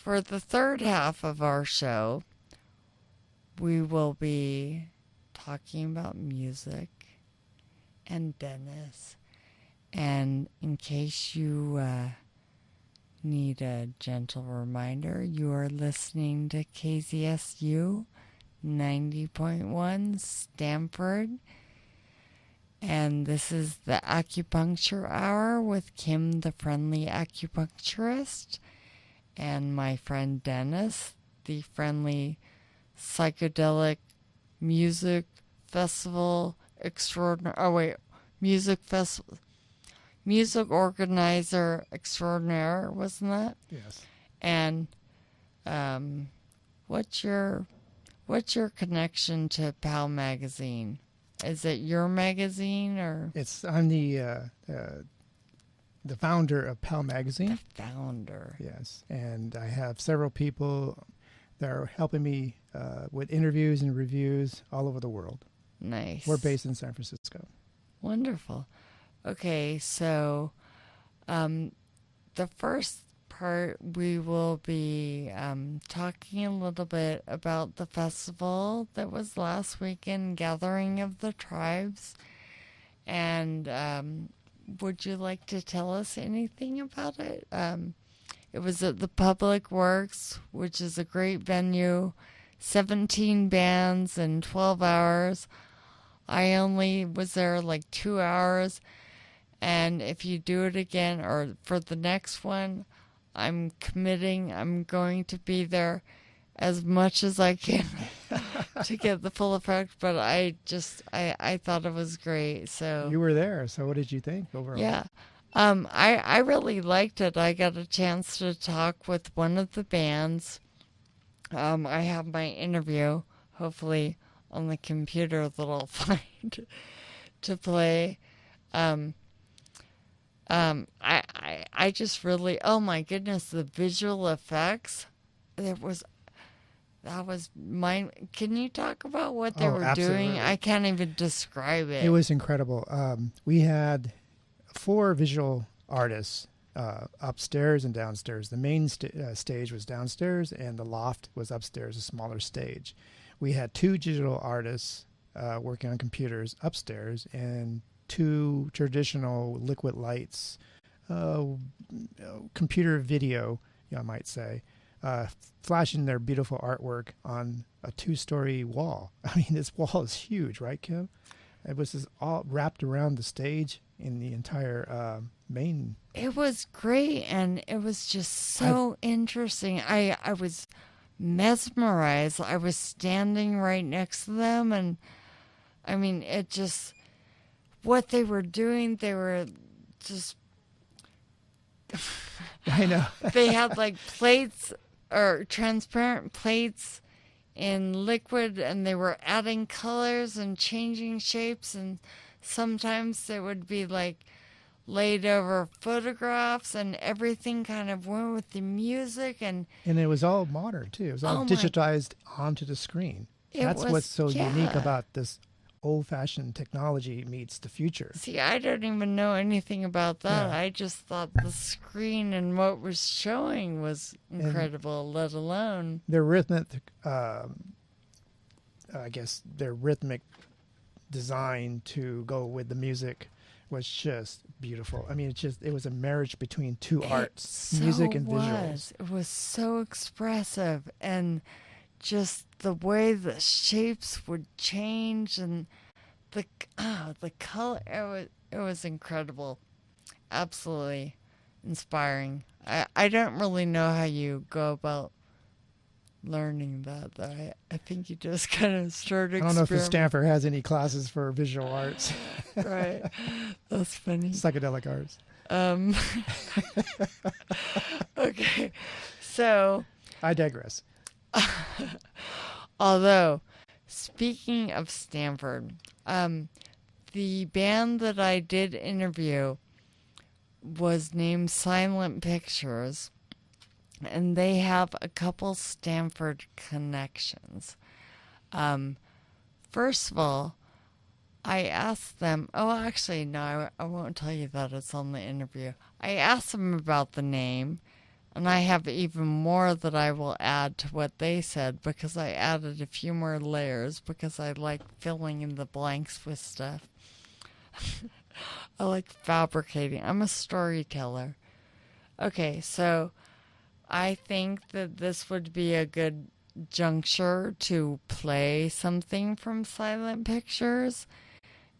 for the third half of our show, we will be talking about music and Dennis. And in case you need a gentle reminder, you are listening to KZSU 90.1 Stanford. And this is the Acupuncture Hour with Kim, the friendly acupuncturist, and my friend Dennis, the friendly psychedelic music festival extraordinaire. Music organizer extraordinaire, wasn't that? Yes. And what's your connection to Pow Magazine? Is it your magazine or? I'm the founder of Pow Magazine. The founder. Yes, and I have several people that are helping me with interviews and reviews all over the world. Nice. We're based in San Francisco. Wonderful. Okay, so the first part we will be talking a little bit about the festival that was last weekend, Gathering of the Tribes. And would you like to tell us anything about it? It was at the Public Works, which is a great venue, 17 bands in 12 hours. I only was there like 2 hours. And if you do it again, or for the next one, I'm committing, I'm going to be there as much as I can to get the full effect. But I thought it was great. So you were there. So what did you think overall? Yeah. I really liked it. I got a chance to talk with one of the bands. I have my interview, hopefully on the computer that I'll find to play. I just really, oh my goodness, the visual effects. That was mine. Can you talk about what they were absolutely. doing? I can't even describe it. It was incredible. We had 4 visual artists upstairs and downstairs. The main stage was downstairs, and the loft was upstairs, a smaller stage. We had 2 digital artists working on computers upstairs, and 2 traditional liquid lights, computer video, I might say, flashing their beautiful artwork on a 2-story wall. I mean, this wall is huge, right, Kim? It was just all wrapped around the stage in the entire main. It was great, and it was just so interesting. I was mesmerized. I was standing right next to them, and I mean, it just, what they were doing, they were just, I know. they had like plates or transparent plates in liquid, and they were adding colors and changing shapes, and sometimes they would be like laid over photographs, and everything kind of went with the music, and it was all modern too. It was all digitized onto the screen. That's what's so unique about this old-fashioned technology meets the future. See, I don't even know anything about that. Yeah. I just thought the screen and what was showing was incredible, and let alone their rhythmic, their rhythmic design to go with the music was just beautiful. I mean, it was a marriage between 2 arts, music and visuals. It was so expressive, and just the way the shapes would change, and the color, it was incredible. Absolutely inspiring. I don't really know how you go about learning that, though. I think you just kind of started. I don't know if Stanford has any classes for visual arts. Right. That's funny. Psychedelic arts. Okay. So I digress. Although, speaking of Stanford, the band that I did interview was named Silent Pictures, and they have a couple Stanford connections. First of all, I asked them, I won't tell you that, it's on the interview. I asked them about the name, And I have even more that I will add to what they said because I added a few more layers because I like filling in the blanks with stuff. I like fabricating. I'm a storyteller. Okay, so I think that this would be a good juncture to play something from Silent Pictures.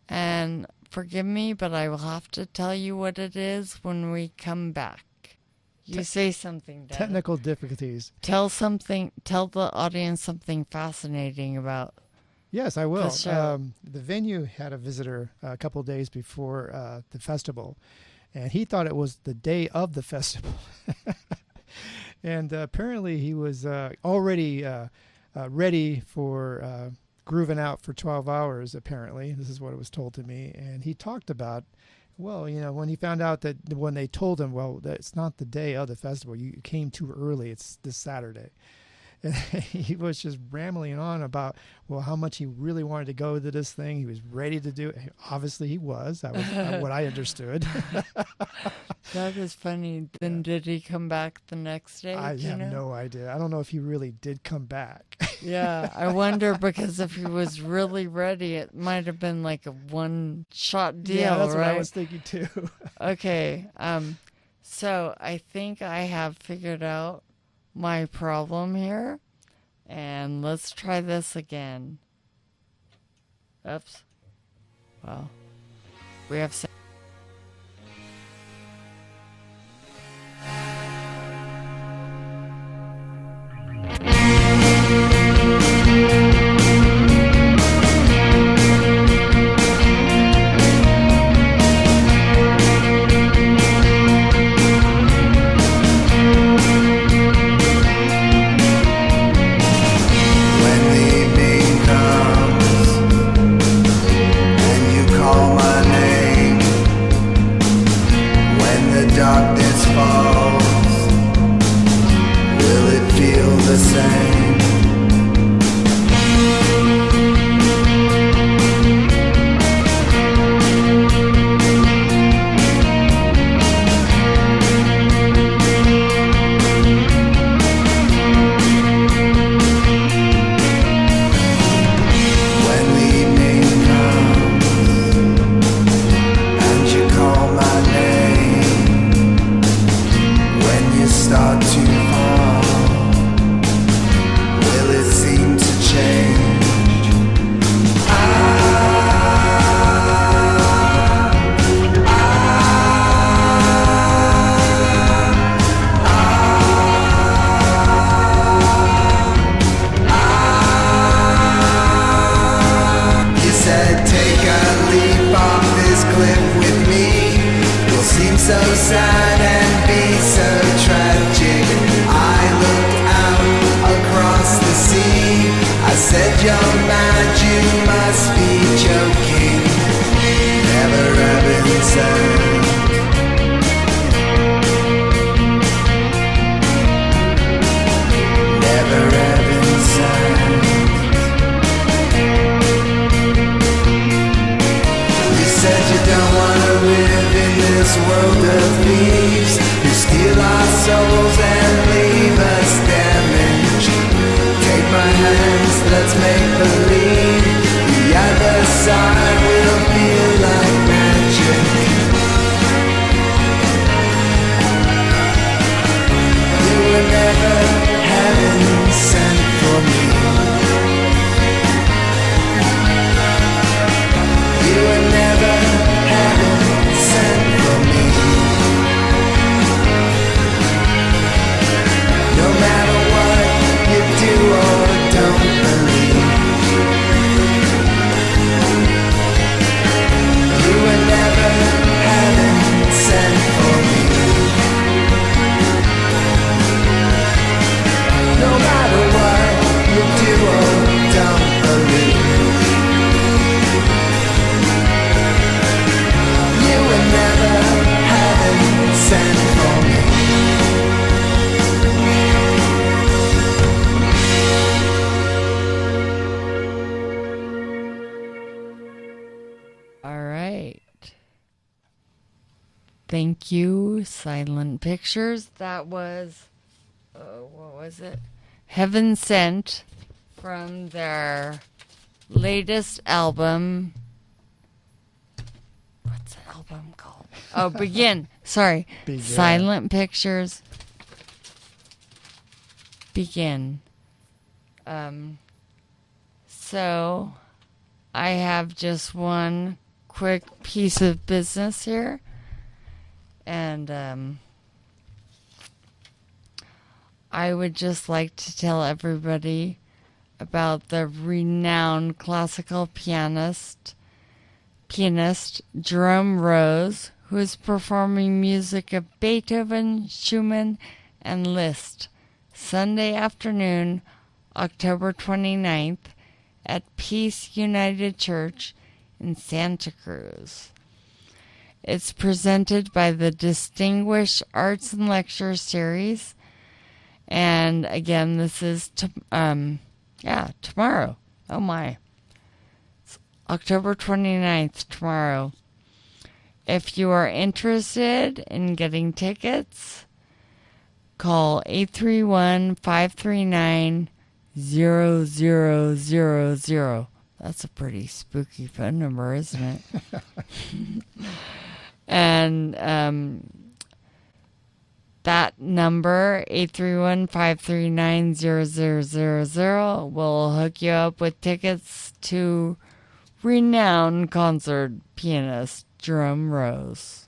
And forgive me, but I will have to tell you what it is when we come back. You say something, Dad. Technical difficulties. Tell the audience something fascinating about. Yes, I will. The venue had a visitor a couple of days before the festival, and he thought it was the day of the festival. And apparently he was already ready for grooving out for 12 hours, apparently. This is what it was told to me. And he talked about, well, you know, when he found out that when they told him, well, that's not the day of the festival, you came too early, it's this Saturday. And he was just rambling on about, well, how much he really wanted to go to this thing. He was ready to do it. Obviously, he was. That was what I understood. That is funny. Then did he come back the next day? I have no idea. I don't know if he really did come back. Yeah, I wonder because if he was really ready, it might have been like a one-shot deal, yeah, that's right? what I was thinking too. Okay, so I think I have figured out my problem here, and let's try this again. Oops. Well, we have darkness falls. Thank you, Silent Pictures. That was, what was it? Heaven Sent from their latest album. What's the album called? Oh, Begin. Sorry. Begin. Silent Pictures. Begin. So I have just one quick piece of business here. And I would just like to tell everybody about the renowned classical pianist Jerome Rose, who is performing music of Beethoven, Schumann, and Liszt Sunday afternoon, October 29th, at Peace United Church in Santa Cruz. It's presented by the Distinguished Arts and Lecture Series. And again, this is tomorrow. Oh my. It's October 29th, tomorrow. If you are interested in getting tickets, call 831-539-0000. That's a pretty spooky phone number, isn't it? And that number, 831-539-0000, will hook you up with tickets to renowned concert pianist Jerome Rose.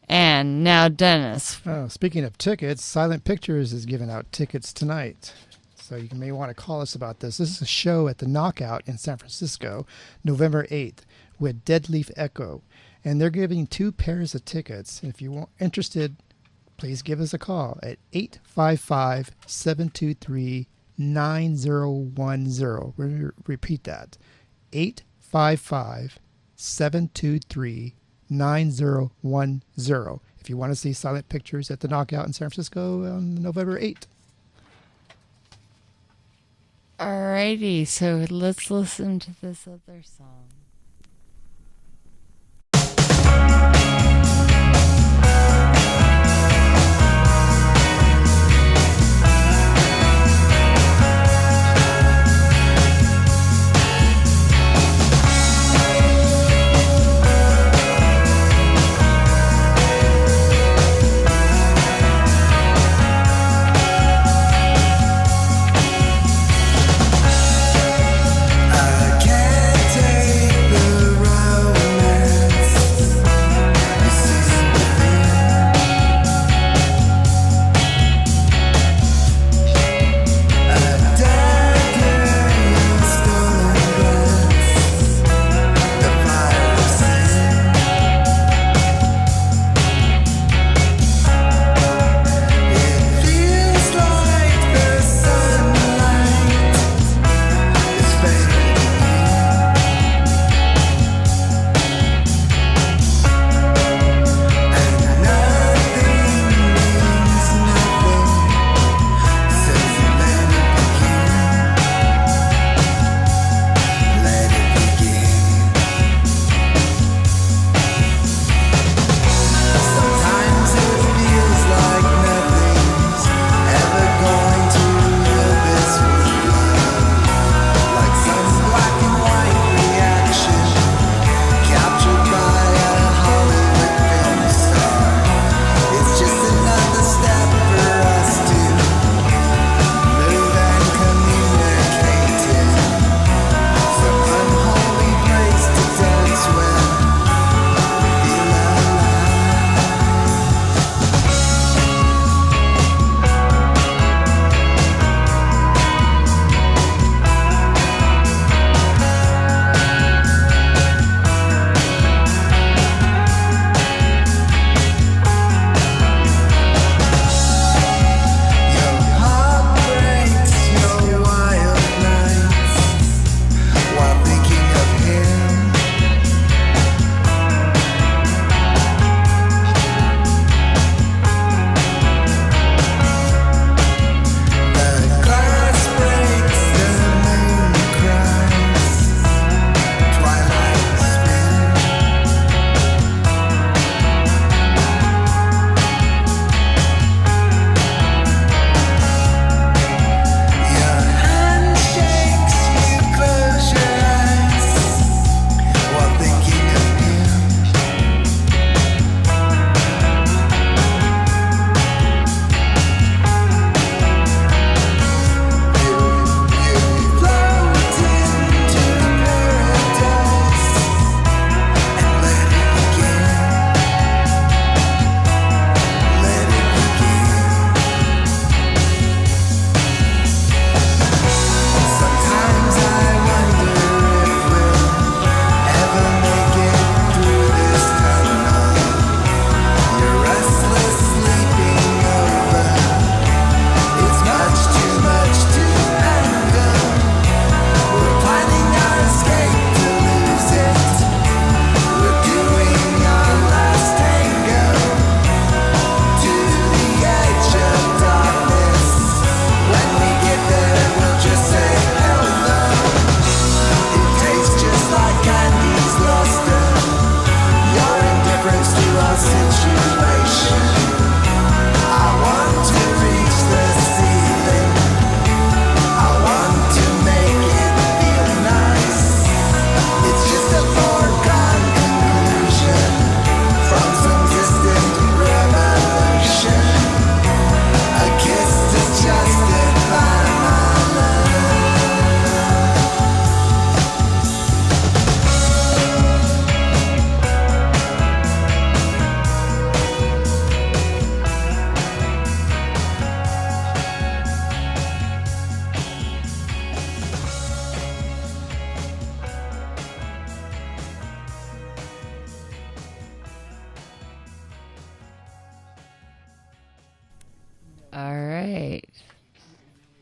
And now, Dennis. Oh, speaking of tickets, Silent Pictures is giving out tickets tonight. So you may want to call us about this. This is a show at the Knockout in San Francisco, November 8th, with Deadleaf Echo. And they're giving 2 pairs of tickets. If you're interested, please give us a call at 855-723-9010. We're going to repeat that. 855-723-9010. If you want to see Silent Pictures at the Knockout in San Francisco on November 8th. Alrighty, so let's listen to this other song. I can't take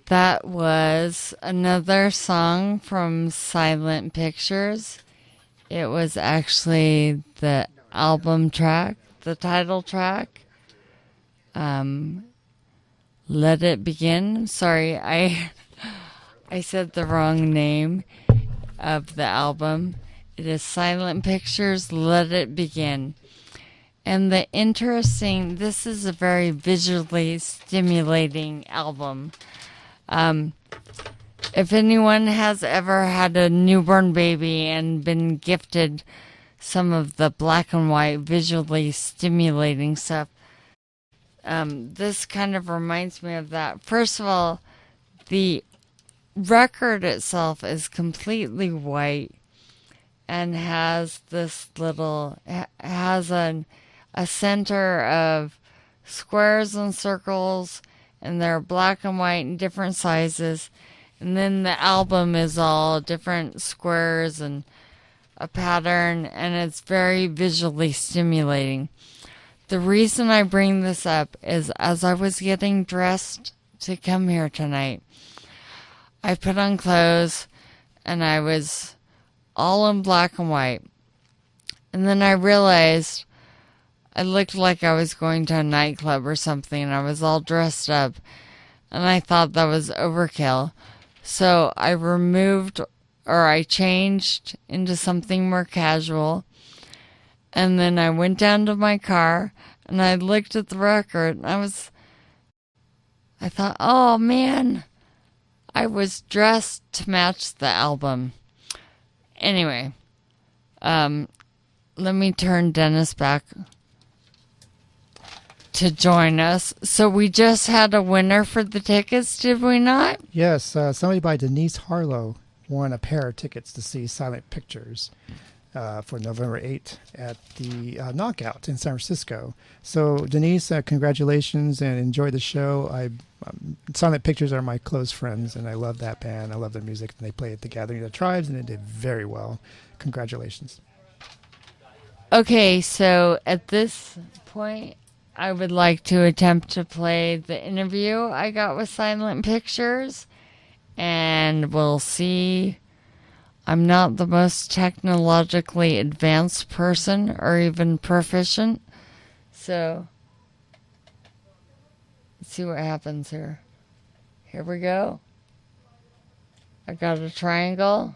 That was another song from Silent Pictures. It was actually the album track, the title track. Let It Begin. Sorry, I said the wrong name of the album. It is Silent Pictures, Let It Begin. And this is a very visually stimulating album. If anyone has ever had a newborn baby and been gifted some of the black and white visually stimulating stuff, this kind of reminds me of that. First of all, the record itself is completely white and has this a center of squares and circles, and they're black and white in different sizes. And then the album is all different squares and a pattern, and it's very visually stimulating. The reason I bring this up is as I was getting dressed to come here tonight, I put on clothes and I was all in black and white. And then I realized I looked like I was going to a nightclub or something, and I was all dressed up, and I thought that was overkill. So I changed into something more casual, and then I went down to my car, and I looked at the record, and I thought, oh man, I was dressed to match the album. Anyway, let me turn Dennis back to join us. So we just had a winner for the tickets, did we not? Yes, somebody by Denise Harlow won a pair of tickets to see Silent Pictures for November 8th at the Knockout in San Francisco. So Denise, congratulations and enjoy the show. Silent Pictures are my close friends, and I love that band. I love their music, and they play at the Gathering of the Tribes, and they did very well. Congratulations. Okay, so at this point, I would like to attempt to play the interview I got with Silent Pictures, and we'll see. I'm not the most technologically advanced person or even proficient, so let's see what happens here. Here we go. I got a triangle.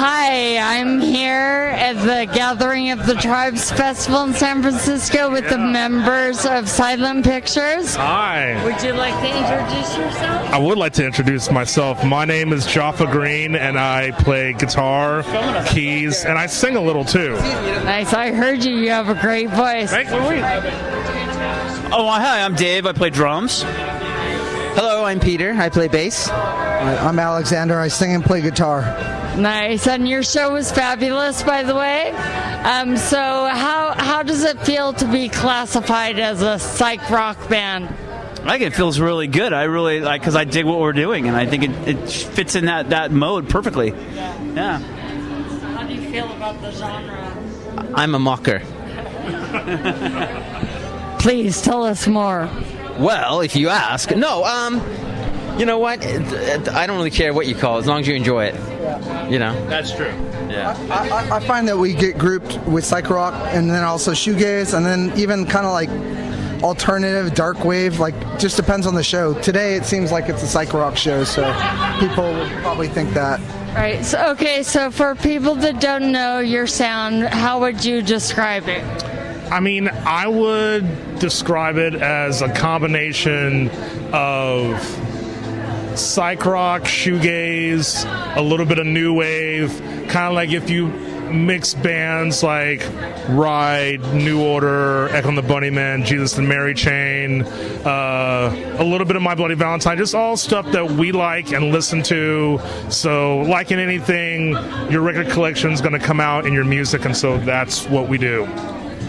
Hi, I'm here at the Gathering of the Tribes Festival in San Francisco with the members of Silent Pictures. Hi. Would you like to introduce yourself? I would like to introduce myself. My name is Jaffa Green, and I play guitar, keys, and I sing a little too. Nice. I heard you. You have a great voice. Thank you. Oh, hi, I'm Dave. I play drums. Hello, I'm Peter. I play bass. I'm Alexander. I sing and play guitar. Nice. And your show was fabulous, by the way. So how does it feel to be classified as a psych rock band? I think it feels really good. I really like, because I dig what we're doing, and I think it fits in that mode perfectly. Yeah. How do you feel about the genre? I'm a mocker. Please tell us more. Well, if you ask. No, you know what? I don't really care what you call it, as long as you enjoy it. You know? That's true. Yeah. I find that we get grouped with psych rock and then also shoegaze and then even kind of like alternative, dark wave, like just depends on the show. Today it seems like it's a psych rock show, so people will probably think that. Right. So for people that don't know your sound, how would you describe it? I mean, I would describe it as a combination of psych rock, shoegaze, a little bit of new wave, kind of like if you mix bands like Ride, New Order, Echo and the Bunnymen, Jesus and Mary Chain, a little bit of My Bloody Valentine, just all stuff that we like and listen to. So like in anything, your record collection is going to come out in your music, and so that's what we do.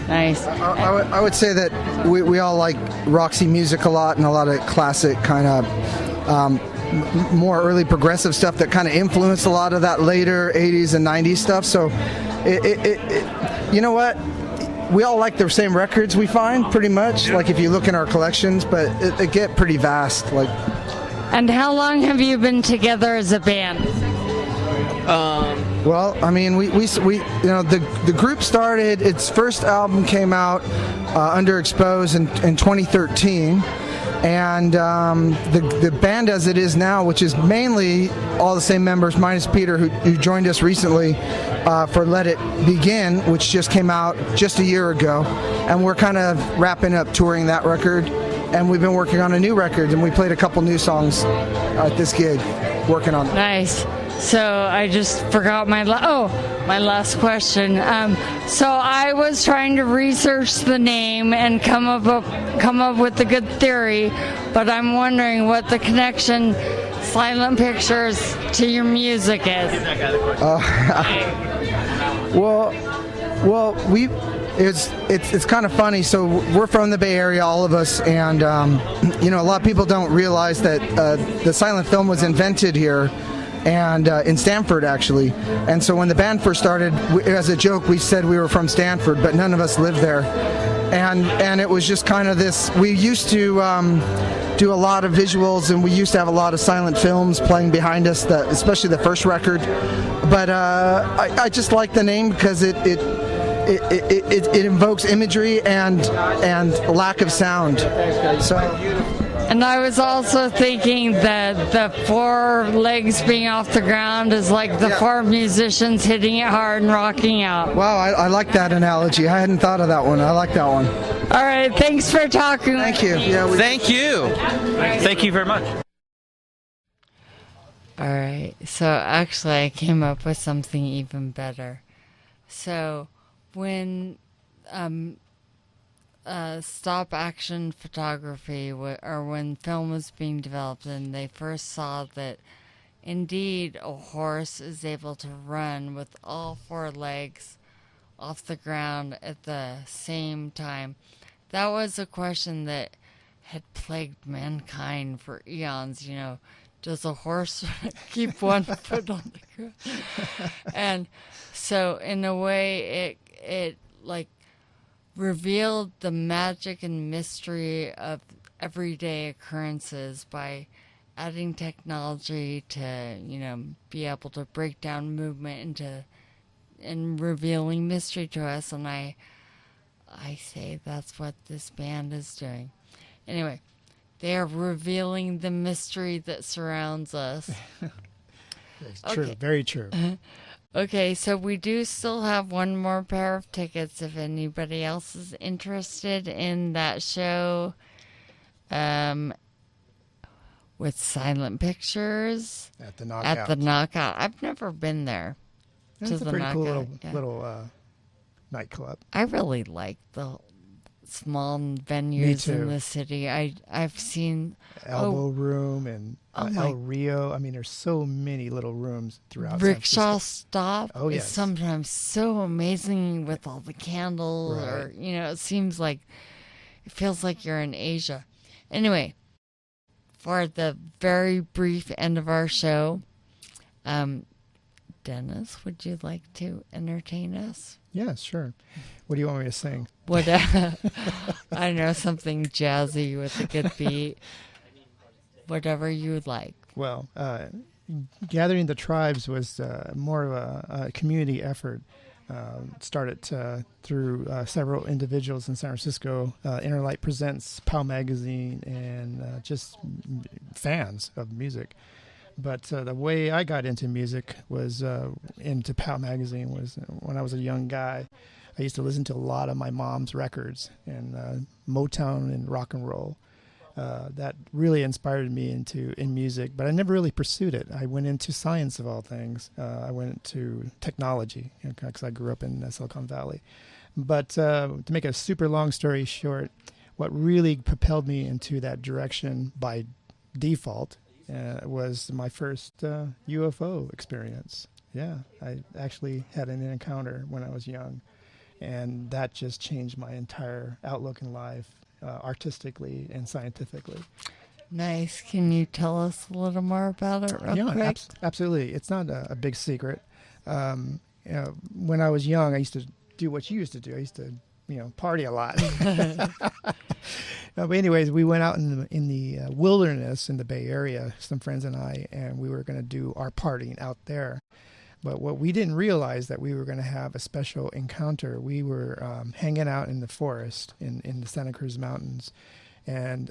Nice. I would say that we all like Roxy music a lot and a lot of classic kind of more early progressive stuff that kind of influenced a lot of that later 80s and 90s stuff. So, you know what? we all like the same records we find, pretty much. Like if you look in our collections, but it get pretty vast. Like. And how long have you been together as a band? Well, I mean, we the group started. Its first album came out Underexposed in 2013. And the band as it is now, which is mainly all the same members minus Peter, who joined us recently for Let It Begin, which just came out just a year ago. And we're kind of wrapping up touring that record. And we've been working on a new record, and we played a couple new songs at this gig, working on them. Nice. So I just forgot my last question. So I was trying to research the name and come up with a good theory, but I'm wondering what the connection Silent Pictures to your music is. Well, it's kind of funny. So we're from the Bay Area, all of us, and a lot of people don't realize that the silent film was invented here. And in Stanford, actually. And so when the band first started, as a joke, we said we were from Stanford, but none of us lived there. And it was just kind of this. We used to do a lot of visuals, and we used to have a lot of silent films playing behind us, especially the first record. But I just like the name because it invokes imagery and lack of sound. So. And I was also thinking that the four legs being off the ground is like the four musicians hitting it hard and rocking out. Wow, I like that analogy. I hadn't thought of that one. I like that one. All right, thanks for talking. Thank you. Yeah, Thank you. Thank you very much. All right, so actually I came up with something even better. So when stop action photography or when film was being developed and they first saw that indeed a horse is able to run with all four legs off the ground at the same time, that was a question that had plagued mankind for eons. Does a horse keep one foot on the ground? And so in a way it like revealed the magic and mystery of everyday occurrences by adding technology to, be able to break down movement and revealing mystery to us. And I say that's what this band is doing. Anyway, they are revealing the mystery that surrounds us. True, very true. Okay, so we do still have one more pair of tickets if anybody else is interested in that show with Silent Pictures at the Knockout. I've never been there. It's a pretty cool little nightclub. I really like the small venues in the city. I've seen Elbow Room and El Rio. I mean, there's so many little rooms throughout. Rickshaw Stop is sometimes so amazing with all the candles, or it seems like it feels like you're in Asia. Anyway, for the very brief end of our show, Dennis, would you like to entertain us? Yeah, sure. What do you want me to sing? What? I know, something jazzy with a good beat. Whatever you would like. Well, Gathering the Tribes was more of a community effort. Started through several individuals in San Francisco. Interlight Presents, Pow Magazine, and just fans of music. But the way I got into music was into Pow Magazine was when I was a young guy. I used to listen to a lot of my mom's records and Motown and rock and roll. That really inspired me in music, but I never really pursued it. I went into science of all things. I went to technology because I grew up in Silicon Valley. But to make a super long story short, what really propelled me into that direction by default was my first UFO experience. Yeah, I actually had an encounter when I was young, and that just changed my entire outlook in life, artistically and scientifically. Nice. Can you tell us a little more about it real quick? Absolutely. It's not a big secret. When I was young, I used to do what you used to do. I used to party a lot. But anyways, we went out in the wilderness in the Bay Area, some friends and I, and we were going to do our partying out there. But what we didn't realize that we were going to have a special encounter. We were hanging out in the forest in the Santa Cruz Mountains, and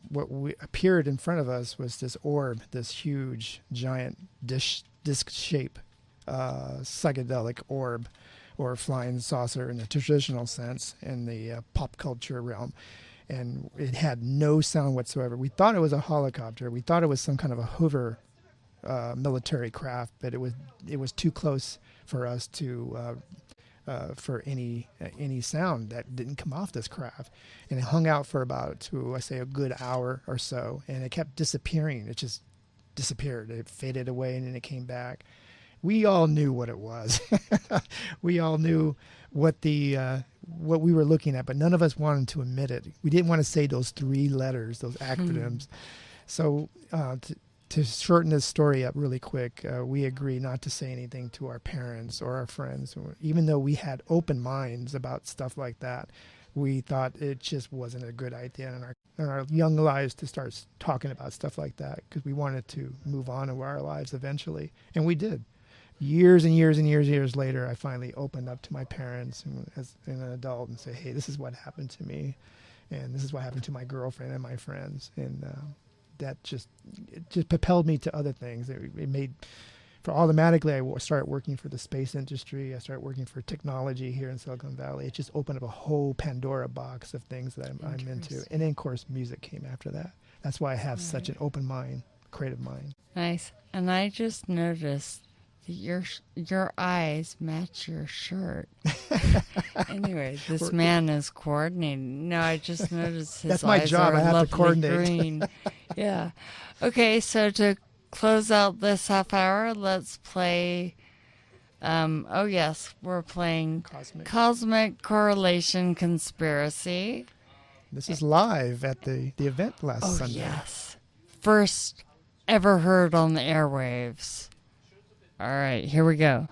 what appeared in front of us was this orb, this huge, giant disc-shaped psychedelic orb, or flying saucer in the traditional sense in the pop culture realm. And it had no sound whatsoever. We thought it was a helicopter. We thought it was some kind of a hover military craft, but it was too close for us to for any sound that didn't come off this craft. And it hung out for about, a good hour or so, and it kept disappearing. It just disappeared. It faded away, and then it came back. We all knew what it was. We all knew what we were looking at, but none of us wanted to admit it. We didn't want to say those 3 letters, those acronyms. So to shorten this story up really quick, we agreed not to say anything to our parents or our friends. Even though we had open minds about stuff like that, we thought it just wasn't a good idea in our young lives to start talking about stuff like that, because we wanted to move on in our lives eventually. And we did. Years and years later, I finally opened up to my parents as an adult and say, hey, this is what happened to me, and this is what happened to my girlfriend and my friends. And that just propelled me to other things. It made, automatically, I started working for the space industry. I started working for technology here in Silicon Valley. It just opened up a whole Pandora box of things that I'm into. And then, of course, music came after that. That's why I have such an open mind, creative mind. Nice. And I just noticed that your eyes match your shirt. Anyway, this man is coordinating. No, I just noticed his That's my eyes job. are I have to lovely coordinate. green. Yeah. Okay, so to close out this half hour, let's play. We're playing Cosmic Correlation Conspiracy. This is live at the event last Sunday. Yes. First ever heard on the airwaves. All right, here we go.